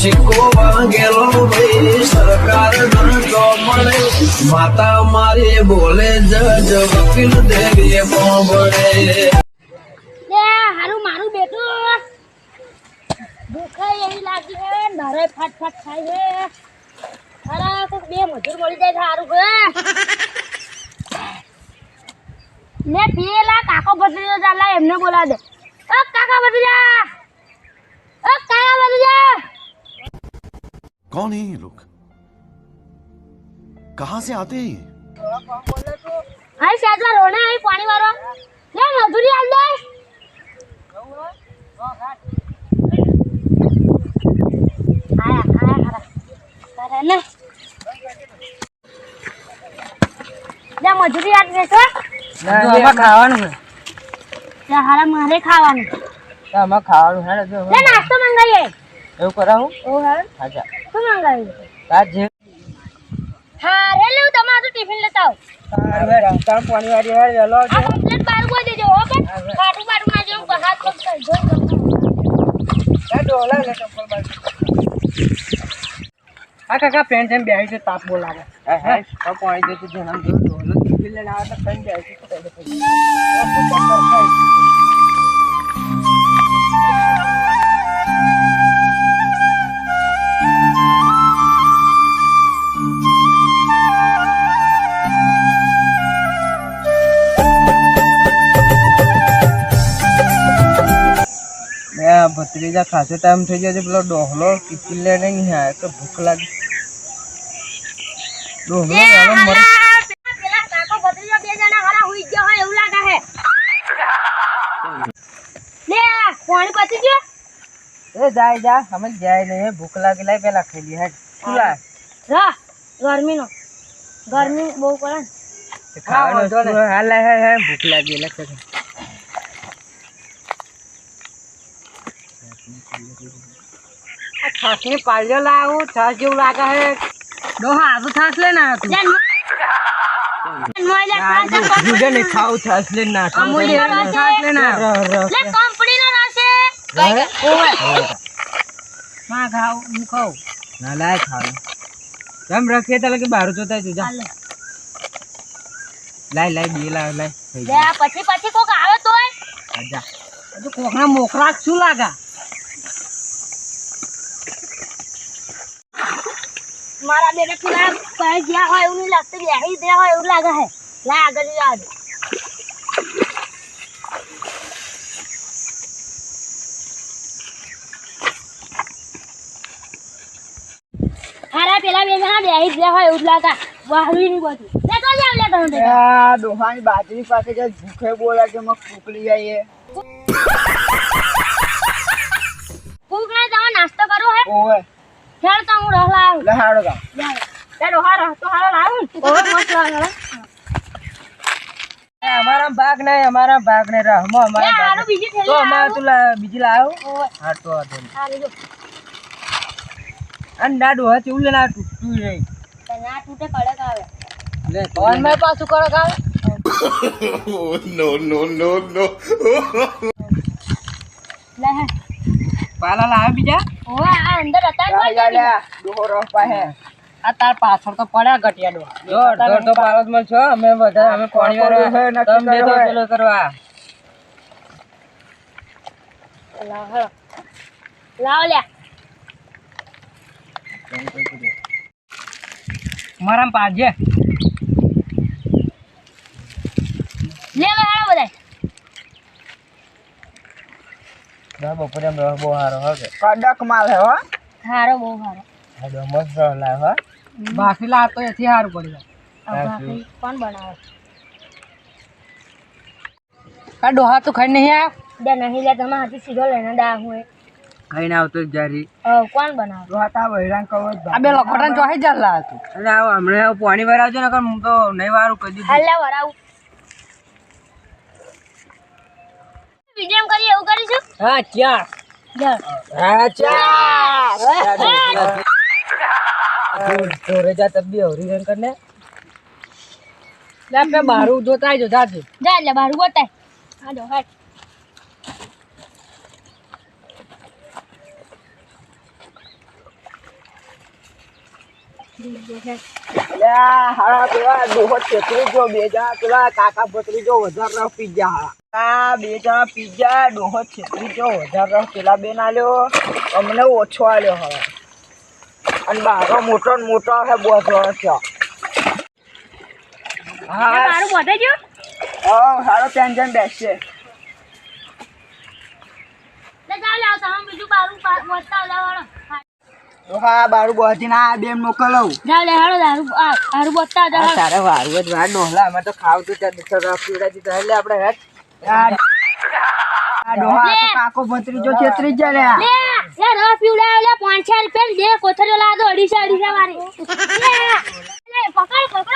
સિક્કો વાગેલો ભાઈ સરકાર ગણતો મળે માતા મારી બોલે જજ વકીલ દેવી મોબળે હારું મારું બેટું ભૂખ એવી લાગી હે નરે ફટ ખાય હે અરે તો બે મજૂર મળી જાય સારું હે લે પેલા કાકો ભત્રીજો ચાલા એમને બોલા દે ઓ કાકા ભત્રીજા ઓ કાકા ભત્રીજા कौन है ये लोग कहां से आते हैं હાય સાજા રોણે આઈ પાણી વાળો લે મજૂરી આલ દે આયા ને લે મજૂરી આલ દે તો આમાં ખાવાનું છે લે હારા મારે ખાવાનું આમાં ખાવાનું હે જો લે નાસ્તો મંગાઈએ એવું કરાવું ઓ હા આજા શું મંગાવી તાર જે હા રે લે તમારું ટિફિન લેતા આવ હવે રાસ્તા પાણી વાળી હેડ વેલો આ કમ્પ્લીટ બાર ગો દેજો હો પણ કાટું બાટું ના જેવું હાથ પગ જો આ ડોલા લે ચપ્પલ બાર આ કાકા પેન્ટ એમ બેહી છે તાપ બો લાગે હે આ પાણી દેતું જણામ જો ડોલો ટિફિન લઈને આવે તો પેન્ટ બેહી છે ભત્રીજા ખાસો ટાઈમ થઈ ગયો છે પેલો ડોહલો ટિફિન લઈને નહીં આવ્યો તો ભૂખ લાગી ડોહલો પેલા કાકો ભત્રીજો બે જણા હારા હુઈ ગયા હોય એવું લાગે હે લે પાણી પતી ગયો એ જાય જા અમે જાય નહીં ભૂખ લાગી લાય પેલા ખાઈ લે હેડ શું લાય રા ગરમી બહુ પડે ને ખાવાનું હાલ લાય હે ભૂખ લાગી એટલે છાસની પાલ્યો લાવું છાસ જેવું લાગે હે ડોહા આવું છાસ લે ના તું મોઈલા ખાતા જુદે ને ખાવ છાસ લે ના અમૂલ છાસ લે ના લે કંપની નો રસ હે ઓવે માં ખાવ હું ખાવ ના લાય ખાવ કેમ રખે તલે કે બહાર જોતા જા લાય બે લાય લે પછી કોક આવે તોય આજા હજુ કોકના મોકરા શું લાગા મારા બેટા પેલા કઈ ગયા હોય એવું નહીં લાગતું બેહી દે હોય એવું લાગે હે લા આગળ જા દે હારા પેલા બે જણા બેહી દે હોય એવું લાગે વાહરી ની બધું લે તો જાવ લે તમે આ ડોહાની બાજરી પાસે જે ભૂખે બોલા કે મક કુકલી આઈએ ભૂખ નહીં તમે નાસ્તો કરો હે ઓવે ખેડ તો હું રહ લાવ લે હાડો કા લે રોહા રહ તો હારો લાવ ઓય મસ્ત લાગે અમારા ભાગ નહીં રહમો અમારા ભાગ હારો બીજી થેલી તો અમાર તુલા બીજી લાવ ઓય હા તો આ આ લેજો અંડા ડોહા ચૂલ લેના તું રે ના તૂટે કડક આવે લે કોણ મે પાછું કડક આવે no no no no લે હે પાલા લાવ બીજા ઓય આ અંદર હતા લે ડોહો રહ પાહે આ તાર પાછળ તો પડ્યા ગટિયા ડોહા તો પાલત માં છો અમે બધા અમે પાણી વાળા તમે તો પેલો કરવા લાવ લે મારા પાજે લે હારો બધાય ના બપોરે એમ બહુ હારો હકે કડક માલ હે હો હારો બહુ હારો હાડો મસ્ત લાવ હો બાકી લા તો એથી હારું પડી જાય કોણ બનાવે કા ડોહા તો ખાઈ નહીં આ દે નહીં લે તમે હાથી સીધો લઈને દા હું ખાઈને આવતો જારી કોણ બનાવે ડોહા તા વૈરાન કહો આ બે લખોટાન જોઈ જ લા તું અરે આવ હમણે પાણી ભરાવજો ને હું તો નહીં વારું કરી દીધું હાલે વરાવું વિડીયો કરી એવું કરીશું હા ચા જા હા ચા જોરે જા તબી હોરી રન કરને લે પે બારું જોતા જો જાજે જા લે બારું બોતાય આ જો હાટ અલ્યા હારા પેલા ડોહો છેતરી જો બે જણા પેલા કાકા ભત્રી જો વધારે રફ પીજા હા બે જણા પીજા ડોહો છેતરી જો વધારે રફ પેલા બેન આલ્યો અમને ઓછો આલ્યો હવે અને બારો મોટો ને મોટો છે બોધો છે હા મારું બધે ગયો હારો ટેન્શન બેસશે લે જાવ લાવ તમે બીજું બારું બોલતા લાવવાનો હા બારું બોધી ના બેન મોકલો જાવ લે હાડો હારું બોલતા જાવ તારે વારું જ વાર ડોહલા અમે તો ખાવતું ત્યાં પીવડાજી તો એટલે આપણે હેડ આ ડોહા તો કાકો ભત્રી જો છેતરી જ લે લે રસ પીવડાવ લે 500 રૂપિયા દે કોથળીઓ લાદો 250 વાળી લે પકડ